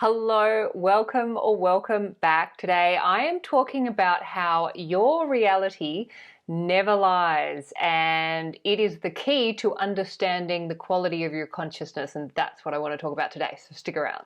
Hello, welcome or welcome back. Today I am talking about how your reality never lies, and it is the key to understanding the quality of your consciousness, and that's what I want to talk about today, so stick around.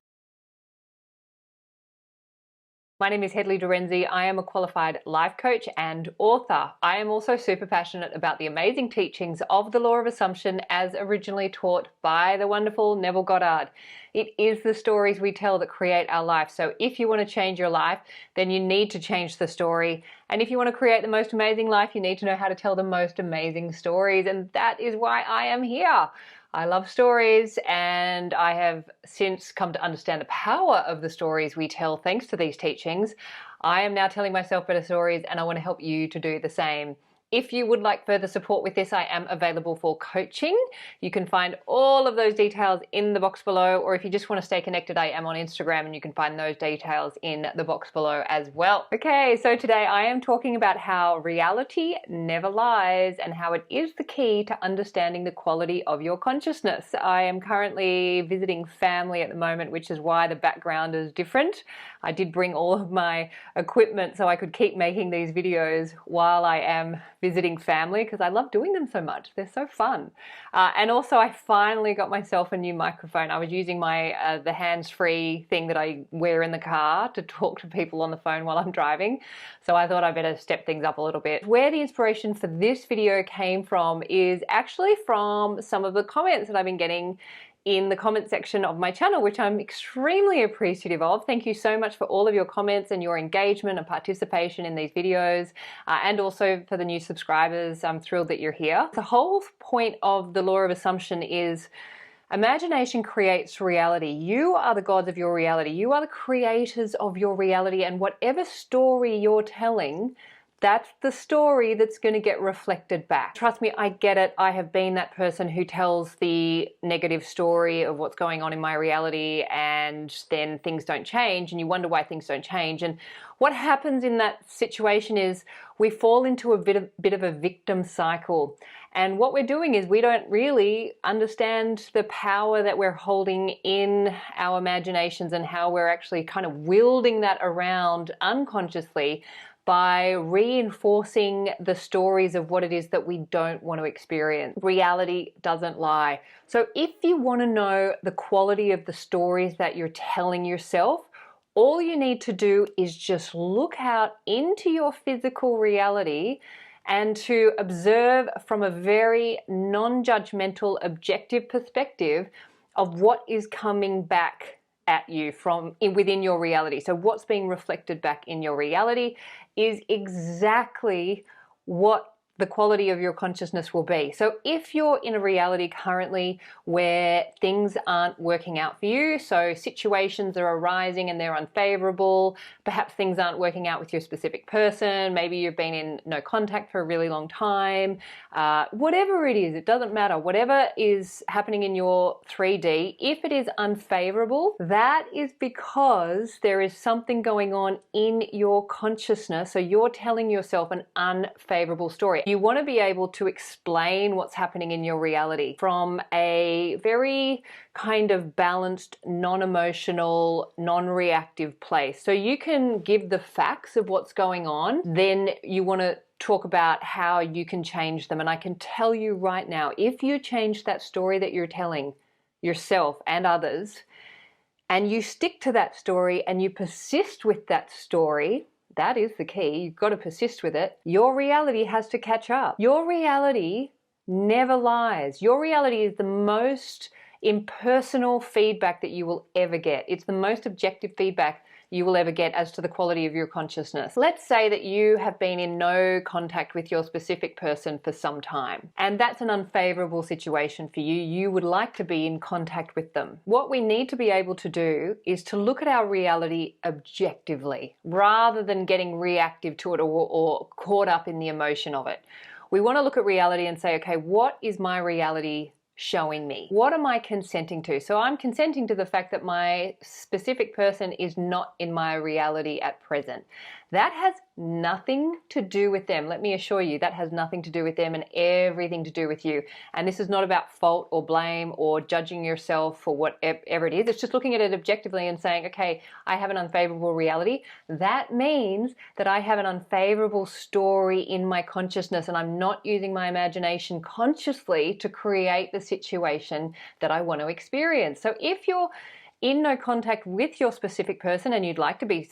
My name is Hedley Derenzie. I am a qualified life coach and author. I am also super passionate about the amazing teachings of the law of assumption as originally taught by the wonderful Neville Goddard. It is the stories we tell that create our life. So if you want to change your life, then you need to change the story. And if you want to create the most amazing life, you need to know how to tell the most amazing stories. And that is why I am here. I love stories, and I have since come to understand the power of the stories we tell thanks to these teachings. I am now telling myself better stories, and I want to help you to do the same. If you would like further support with this, I am available for coaching. You can find all of those details in the box below, or if you just want to stay connected, I am on Instagram and you can find those details in the box below as well. Okay, so today I am talking about how reality never lies and how it is the key to understanding the quality of your consciousness. I am currently visiting family at the moment, which is why the background is different. I did bring all of my equipment so I could keep making these videos while I am visiting family, because I love doing them so much. They're so fun. And also I finally got myself a new microphone. I was using my the hands-free thing that I wear in the car to talk to people on the phone while I'm driving. So I thought I better step things up a little bit. Where the inspiration for this video came from is actually from some of the comments that I've been getting in the comment section of my channel, which I'm extremely appreciative of. Thank you so much for all of your comments and your engagement and participation in these videos, and also for the new subscribers. I'm thrilled that you're here. The whole point of the law of assumption is imagination creates reality. You are the gods of your reality. You are the creators of your reality, and whatever story you're telling, that's the story that's going to get reflected back. Trust me, I get it. I have been that person who tells the negative story of what's going on in my reality, and then things don't change, and you wonder why things don't change. And what happens in that situation is we fall into a bit of a victim cycle. And what we're doing is we don't really understand the power that we're holding in our imaginations and how we're actually kind of wielding that around unconsciously by reinforcing the stories of what it is that we don't want to experience. Reality doesn't lie. So if you want to know the quality of the stories that you're telling yourself, all you need to do is just look out into your physical reality and to observe from a very non-judgmental, objective perspective of what is coming back at you from within your reality. So what's being reflected back in your reality is exactly what the quality of your consciousness will be. So if you're in a reality currently where things aren't working out for you, so situations are arising and they're unfavorable, perhaps things aren't working out with your specific person, maybe you've been in no contact for a really long time, whatever it is, it doesn't matter. Whatever is happening in your 3D, if it is unfavorable, that is because there is something going on in your consciousness. So you're telling yourself an unfavorable story. You want to be able to explain what's happening in your reality from a very kind of balanced, non-emotional, non-reactive place. So you can give the facts of what's going on, then you want to talk about how you can change them. And I can tell you right now, if you change that story that you're telling yourself and others, and you stick to that story and you persist with that story, that is the key. You've got to persist with it. Your reality has to catch up. Your reality never lies. Your reality is the most impersonal feedback that you will ever get. It's the most objective feedback you will ever get as to the quality of your consciousness. Let's say that you have been in no contact with your specific person for some time, and that's an unfavorable situation for you. You would like to be in contact with them. What we need to be able to do is to look at our reality objectively, rather than getting reactive to it or caught up in the emotion of it. We want to look at reality and say, okay, what is my reality showing me? What am I consenting to? So I'm consenting to the fact that my specific person is not in my reality at present. That has nothing to do with them. Let me assure you, that has nothing to do with them and everything to do with you. And this is not about fault or blame or judging yourself for whatever it is. It's just looking at it objectively and saying, okay, I have an unfavorable reality. That means that I have an unfavorable story in my consciousness, and I'm not using my imagination consciously to create the situation that I want to experience. So if you're in no contact with your specific person and you'd like to be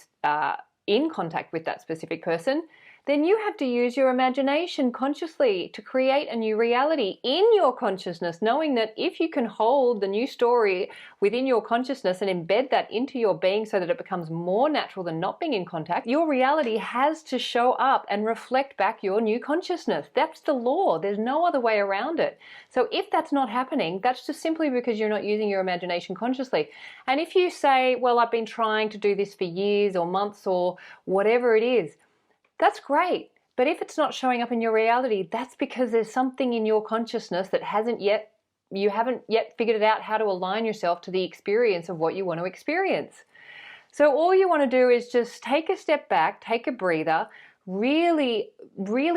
in contact with that specific person, then you have to use your imagination consciously to create a new reality in your consciousness, knowing that if you can hold the new story within your consciousness and embed that into your being so that it becomes more natural than not being in contact, your reality has to show up and reflect back your new consciousness. That's the law. There's no other way around it. So if that's not happening, that's just simply because you're not using your imagination consciously. And if you say, well, I've been trying to do this for years or months or whatever it is, that's great. But if it's not showing up in your reality, that's because there's something in your consciousness that you haven't yet figured it out how to align yourself to the experience of what you want to experience. So all you want to do is just take a step back, take a breather, really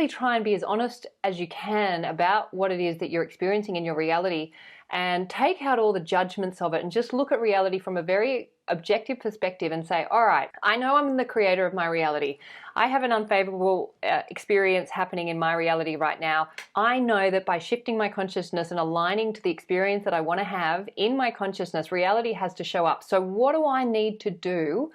try and be as honest as you can about what it is that you're experiencing in your reality, and take out all the judgments of it and just look at reality from a very objective perspective and say, all right, I know I'm the creator of my reality. I have an unfavorable experience happening in my reality right now. I know that by shifting my consciousness and aligning to the experience that I want to have in my consciousness, reality has to show up. So what do I need to do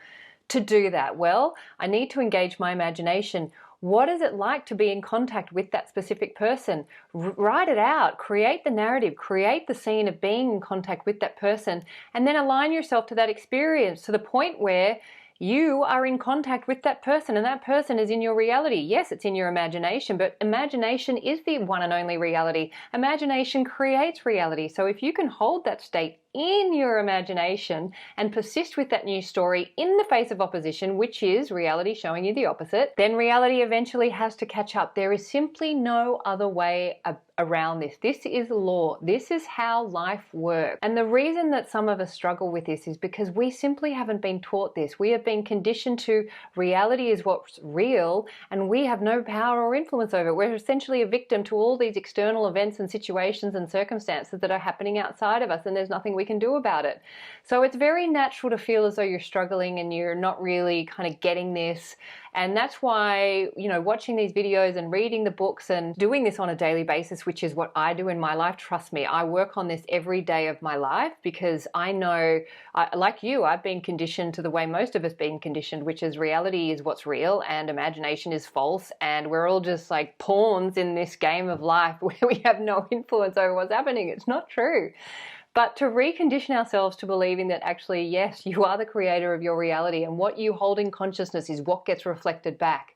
that? Well, I need to engage my imagination. What is it like to be in contact with that specific person? Write it out, create the narrative, create the scene of being in contact with that person, and then align yourself to that experience to the point where you are in contact with that person and that person is in your reality. Yes, it's in your imagination, but imagination is the one and only reality. Imagination creates reality. So if you can hold that state in your imagination and persist with that new story in the face of opposition, which is reality showing you the opposite, then reality eventually has to catch up. There is simply no other way around this. This is law. This is how life works. And the reason that some of us struggle with this is because we simply haven't been taught this. We have been conditioned to reality is what's real and we have no power or influence over it. We're essentially a victim to all these external events and situations and circumstances that are happening outside of us, and there's nothing we can do about it. So it's very natural to feel as though you're struggling and you're not really kind of getting this. And that's why, watching these videos and reading the books and doing this on a daily basis, which is what I do in my life, trust me, I work on this every day of my life because I know, like you, I've been conditioned to the way most of us been conditioned, which is reality is what's real and imagination is false. And we're all just like pawns in this game of life where we have no influence over what's happening. It's not true. But to recondition ourselves to believing that actually, yes, you are the creator of your reality and what you hold in consciousness is what gets reflected back.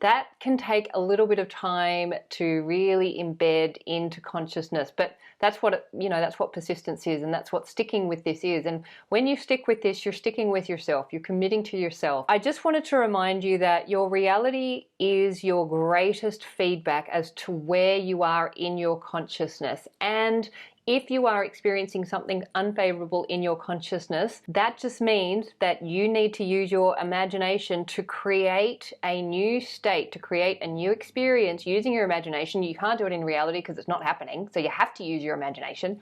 That can take a little bit of time to really embed into consciousness, but that's what that's what persistence is, and that's what sticking with this is. And when you stick with this, you're sticking with yourself. You're committing to yourself. I just wanted to remind you that your reality is your greatest feedback as to where you are in your consciousness. And if you are experiencing something unfavorable in your consciousness, that just means that you need to use your imagination to create a new state, to create a new experience using your imagination. You can't do it in reality because it's not happening, so you have to use your imagination.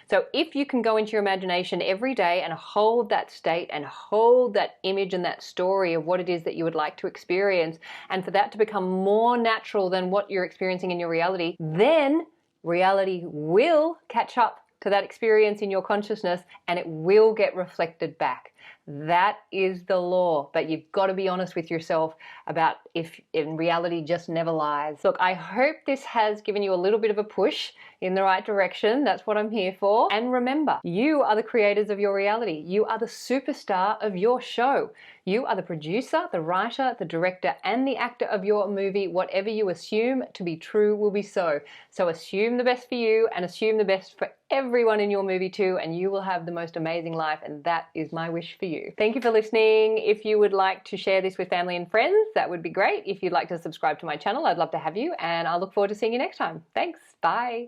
So if you can go into your imagination every day and hold that state and hold that image and that story of what it is that you would like to experience, and for that to become more natural than what you're experiencing in your reality, then reality will catch up to that experience in your consciousness and it will get reflected back. That is the law, but you've got to be honest with yourself about if in reality just never lies. Look, I hope this has given you a little bit of a push in the right direction. That's what I'm here for. And remember, you are the creators of your reality. You are the superstar of your show. You are the producer, the writer, the director, and the actor of your movie. Whatever you assume to be true will be so. So assume the best for you and assume the best for everyone in your movie too, and you will have the most amazing life, and that is my wish for you. Thank you for listening. If you would like to share this with family and friends, that would be great. If you'd like to subscribe to my channel, I'd love to have you, and I look forward to seeing you next time. Thanks. Bye.